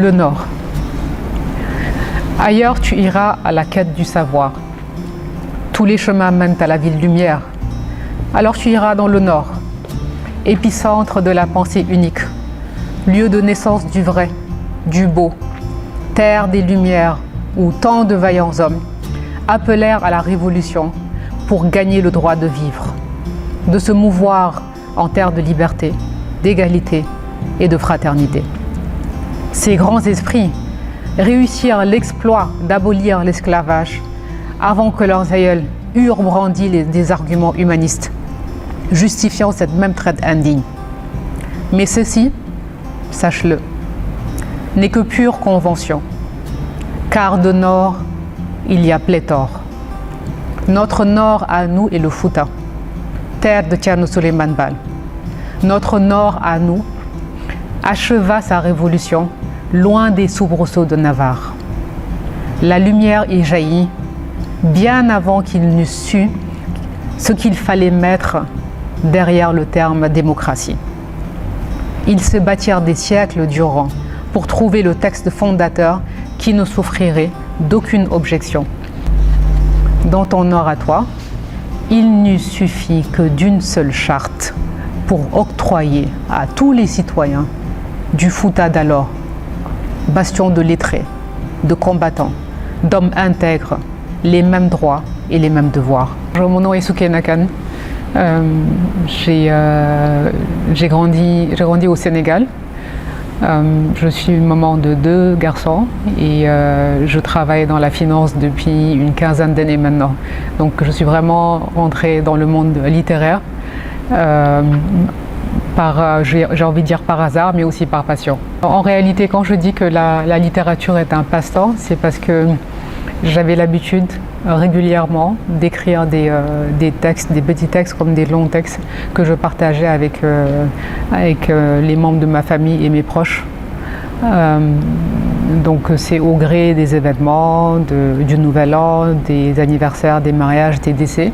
Le Nord. Ailleurs, tu iras à la quête du savoir. Tous les chemins mènent à la ville lumière. Alors tu iras dans le Nord, épicentre de la pensée unique, lieu de naissance du vrai, du beau, terre des lumières où tant de vaillants hommes appelèrent à la révolution pour gagner le droit de vivre, de se mouvoir en terre de liberté, d'égalité et de fraternité. Ces grands esprits réussirent l'exploit d'abolir l'esclavage avant que leurs aïeuls eurent brandi des arguments humanistes, justifiant cette même traite indigne. Mais ceci, sache-le, n'est que pure convention, car de Nord, il y a pléthore. Notre Nord à nous est le Fouta, terre de Thierno Souleymane Baal. Notre Nord à nous acheva sa révolution loin des soubresauts de Navarre. La lumière y jaillit bien avant qu'il n'eût su ce qu'il fallait mettre derrière le terme démocratie. Ils se battirent des siècles durant pour trouver le texte fondateur qui ne souffrirait d'aucune objection. Dans ton Nord à toi, il n'eût suffi que d'une seule charte pour octroyer à tous les citoyens du Fouta d'alors, bastion de lettrés, de combattants, d'hommes intègres, les mêmes droits et les mêmes devoirs. Mon nom est Soukaina Kane. J'ai grandi au Sénégal. Je suis maman de 2 garçons et je travaille dans la finance depuis une quinzaine d'années maintenant. Donc je suis vraiment rentrée dans le monde littéraire, j'ai envie de dire par hasard, mais aussi par passion. En réalité, quand je dis que la littérature est un passe-temps, c'est parce que j'avais l'habitude régulièrement d'écrire des textes, des petits textes comme des longs textes que je partageais avec les membres de ma famille et mes proches. Donc c'est au gré des événements, du Nouvel An, des anniversaires, des mariages, des décès,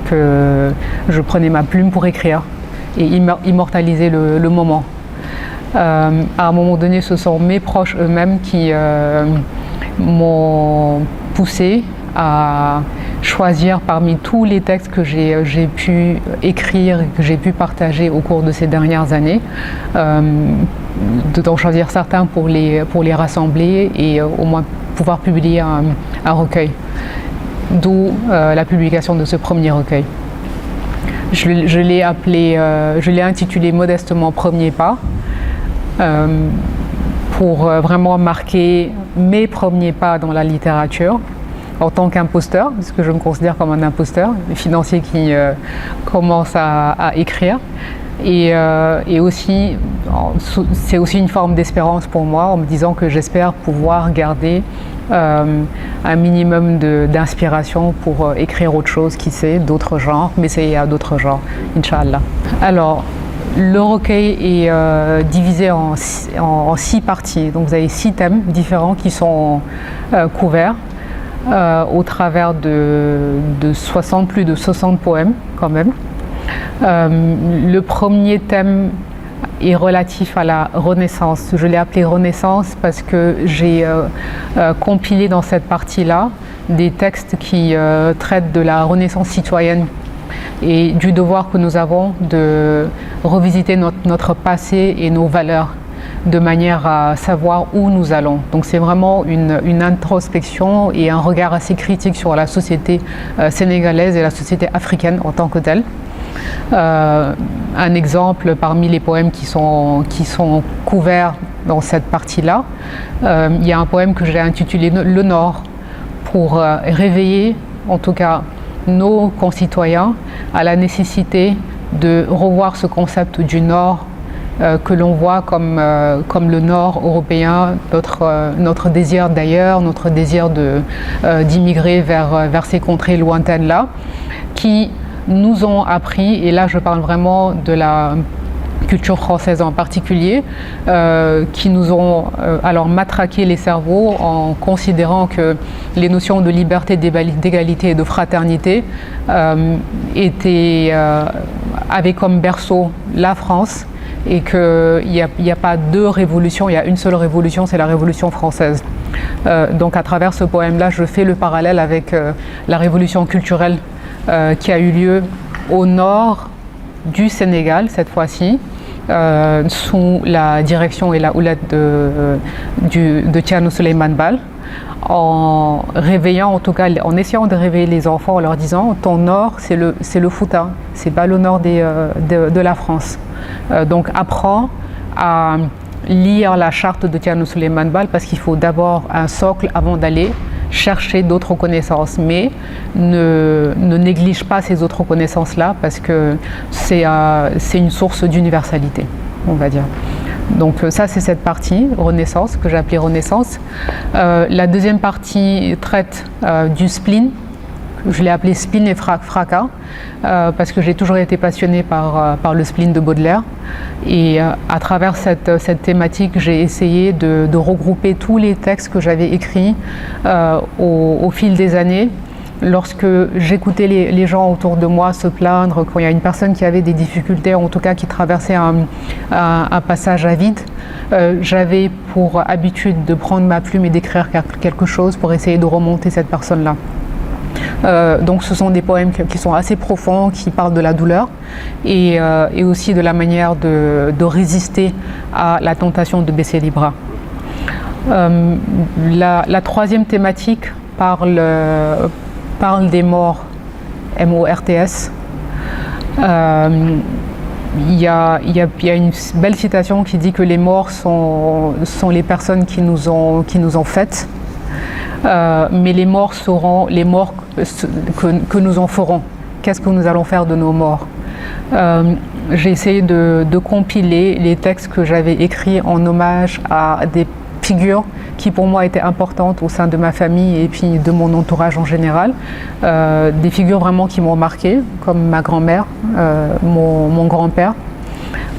que je prenais ma plume pour écrire et immortaliser le moment. À un moment donné, ce sont mes proches eux-mêmes qui m'ont poussé à choisir parmi tous les textes que j'ai pu écrire, que j'ai pu partager au cours de ces dernières années, d'en choisir certains pour les rassembler et au moins pouvoir publier un recueil. D'où la publication de ce premier recueil. Je l'ai intitulé modestement Premier pas, pour vraiment marquer mes premiers pas dans la littérature en tant qu'imposteur, parce que je me considère comme un imposteur, un financier qui commence à écrire. Et aussi, c'est aussi une forme d'espérance pour moi, en me disant que j'espère pouvoir garder un minimum d'inspiration pour écrire autre chose, qui sait, d'autres genres, m'essayer à d'autres genres, Inch'Allah. Alors, le recueil est divisé en 6 parties. Donc vous avez 6 thèmes différents qui sont couverts au travers de plus de 60 poèmes quand même. Le premier thème est relatif à la Renaissance. Je l'ai appelé Renaissance parce que j'ai compilé dans cette partie-là des textes qui traitent de la Renaissance citoyenne et du devoir que nous avons de revisiter notre passé et nos valeurs de manière à savoir où nous allons. Donc c'est vraiment une introspection et un regard assez critique sur la société sénégalaise et la société africaine en tant que telle. Un exemple parmi les poèmes qui sont couverts dans cette partie-là, il y a un poème que j'ai intitulé Le Nord, pour réveiller en tout cas nos concitoyens à la nécessité de revoir ce concept du Nord que l'on voit comme le Nord européen, notre désir d'ailleurs, notre désir d'immigrer vers ces contrées lointaines-là, qui nous ont appris, et là je parle vraiment de la culture française en particulier, qui nous ont alors matraqué les cerveaux en considérant que les notions de liberté, d'égalité et de fraternité avaient comme berceau la France et qu'il n'y a pas deux révolutions, il y a une seule révolution, c'est la Révolution française. Donc à travers ce poème-là, je fais le parallèle avec la révolution culturelle qui a eu lieu au nord du Sénégal cette fois-ci, sous la direction et la houlette de Thierno Souleymane Baal, en réveillant, en tout cas en essayant de réveiller les enfants en leur disant ton nord c'est le Fouta, c'est pas le nord de la France. Donc apprends à lire la charte de Thierno Souleymane Baal parce qu'il faut d'abord un socle avant d'aller chercher d'autres connaissances, mais ne néglige pas ces autres connaissances-là parce que c'est une source d'universalité, on va dire. Donc ça, c'est cette partie, Renaissance, que j'ai appelée Renaissance. La deuxième partie traite du spleen. Je l'ai appelé spleen et fracas, parce que j'ai toujours été passionnée par le spleen de Baudelaire. Et à travers cette thématique, j'ai essayé de regrouper tous les textes que j'avais écrits au fil des années. Lorsque j'écoutais les gens autour de moi se plaindre, quand il y a une personne qui avait des difficultés, en tout cas qui traversait un passage à vide, j'avais pour habitude de prendre ma plume et d'écrire quelque chose pour essayer de remonter cette personne-là. Donc ce sont des poèmes qui sont assez profonds, qui parlent de la douleur et aussi de la manière de résister à la tentation de baisser les bras. La troisième thématique parle des morts, M-O-R-T-S. Il y a une belle citation qui dit que les morts sont les personnes qui nous ont faites, mais les morts seront les morts que nous en ferons. Qu'est-ce que nous allons faire de nos morts? J'ai essayé de compiler les textes que j'avais écrits en hommage à des figures qui pour moi étaient importantes au sein de ma famille et puis de mon entourage en général. Des figures vraiment qui m'ont marqué, comme ma grand-mère, mon grand-père.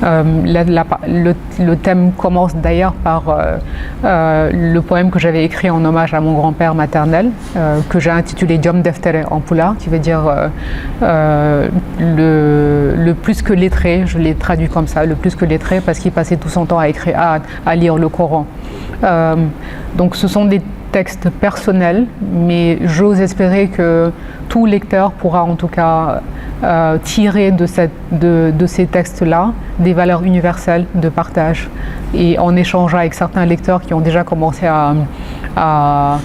Le thème commence d'ailleurs par le poème que j'avais écrit en hommage à mon grand-père maternel, que j'ai intitulé Diom Deftere en pulaar, qui veut dire le plus que lettré. Je l'ai traduit comme ça, le plus que lettré, parce qu'il passait tout son temps à lire le Coran. Donc ce sont des textes personnels, mais j'ose espérer que tout lecteur pourra en tout cas tirer de ces textes-là des valeurs universelles de partage. Et en échangeant avec certains lecteurs qui ont déjà commencé à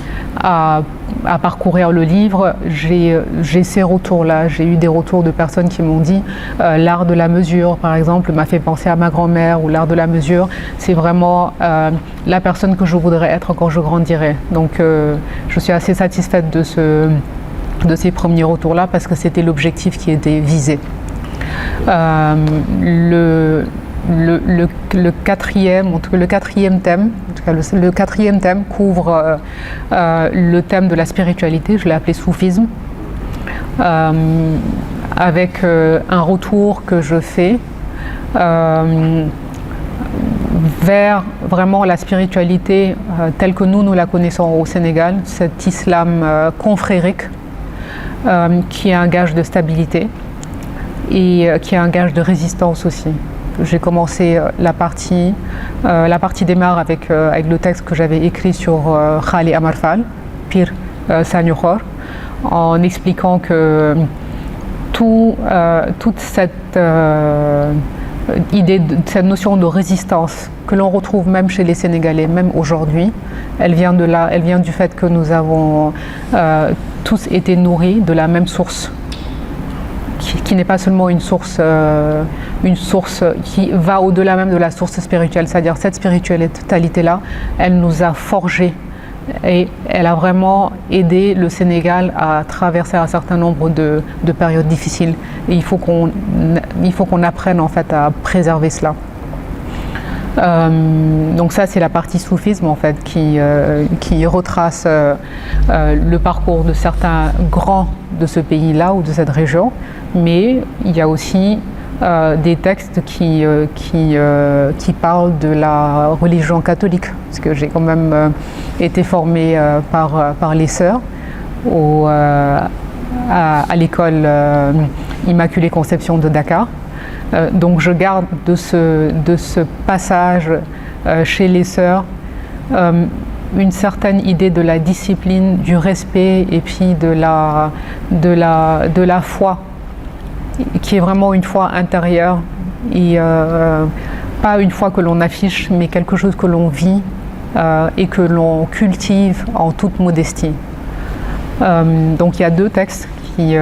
parcourir le livre, j'ai ces retours-là. J'ai eu des retours de personnes qui m'ont dit l'art de la mesure, par exemple, m'a fait penser à ma grand-mère, ou l'art de la mesure, c'est vraiment la personne que je voudrais être quand je grandirai. Donc je suis assez satisfaite de ces premiers retours-là parce que c'était l'objectif qui était visé. Le quatrième thème, en tout cas le quatrième thème couvre le thème de la spiritualité, je l'ai appelé soufisme, avec un retour que je fais vers vraiment la spiritualité telle que nous la connaissons au Sénégal, cet islam confrérique qui est un gage de stabilité et qui est un gage de résistance aussi. J'ai commencé la partie démarre avec le texte que j'avais écrit sur Khali Amar Fall, Pire Sanyokhor, en expliquant que toute cette idée, cette notion de résistance que l'on retrouve même chez les Sénégalais, même aujourd'hui, elle vient de là, elle vient du fait que nous avons tous été nourris de la même source, qui n'est pas seulement une source qui va au-delà même de la source spirituelle, c'est-à-dire cette spiritualité-là, elle nous a forgés et elle a vraiment aidé le Sénégal à traverser un certain nombre de périodes difficiles. Et il faut qu'on apprenne en fait à préserver cela. Donc ça c'est la partie soufisme en fait qui retrace le parcours de certains grands de ce pays-là ou de cette région, mais il y a aussi des textes qui parlent de la religion catholique, parce que j'ai quand même été formée par les sœurs à l'école Immaculée Conception de Dakar. Donc je garde de ce passage chez les sœurs une certaine idée de la discipline, du respect et puis de la foi, qui est vraiment une foi intérieure et pas une foi que l'on affiche, mais quelque chose que l'on vit et que l'on cultive en toute modestie. Donc il y a 2 textes qui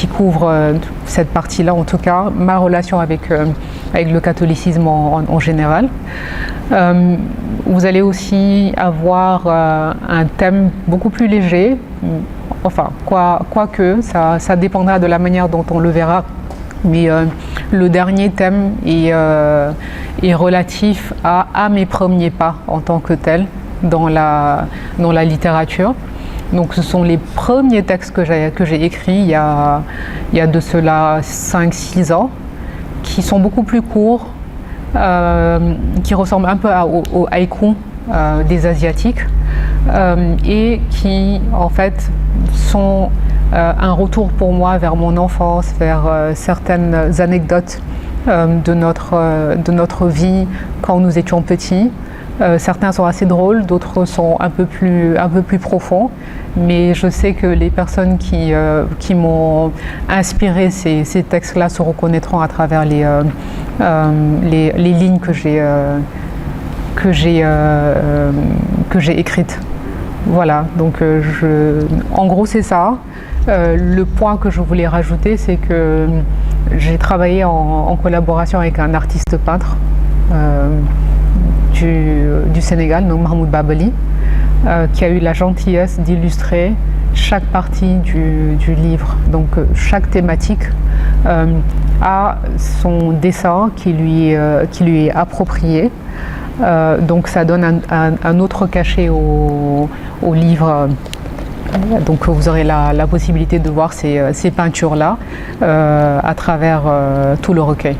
couvrent cette partie-là, en tout cas, ma relation avec le catholicisme en général. Vous allez aussi avoir un thème beaucoup plus léger, enfin, quoique, ça dépendra de la manière dont on le verra, mais le dernier thème est relatif à mes premiers pas en tant que tel dans la littérature. Donc ce sont les premiers textes que j'ai écrits il y a de cela 5-6 ans, qui sont beaucoup plus courts, qui ressemblent un peu au haïku des Asiatiques, et qui en fait sont un retour pour moi vers mon enfance, vers certaines anecdotes de notre vie quand nous étions petits. Certains sont assez drôles, d'autres sont un peu plus profonds, mais je sais que les personnes qui m'ont inspiré ces textes-là se reconnaîtront à travers les lignes que j'ai écrites. Voilà, donc en gros c'est ça. Le point que je voulais rajouter, c'est que j'ai travaillé en collaboration avec un artiste peintre du Sénégal, donc Mahmoud Babali, qui a eu la gentillesse d'illustrer chaque partie du livre. Donc chaque thématique a son dessin qui lui est approprié. Donc ça donne un autre cachet au livre. Donc vous aurez la possibilité de voir ces peintures-là à travers tout le recueil.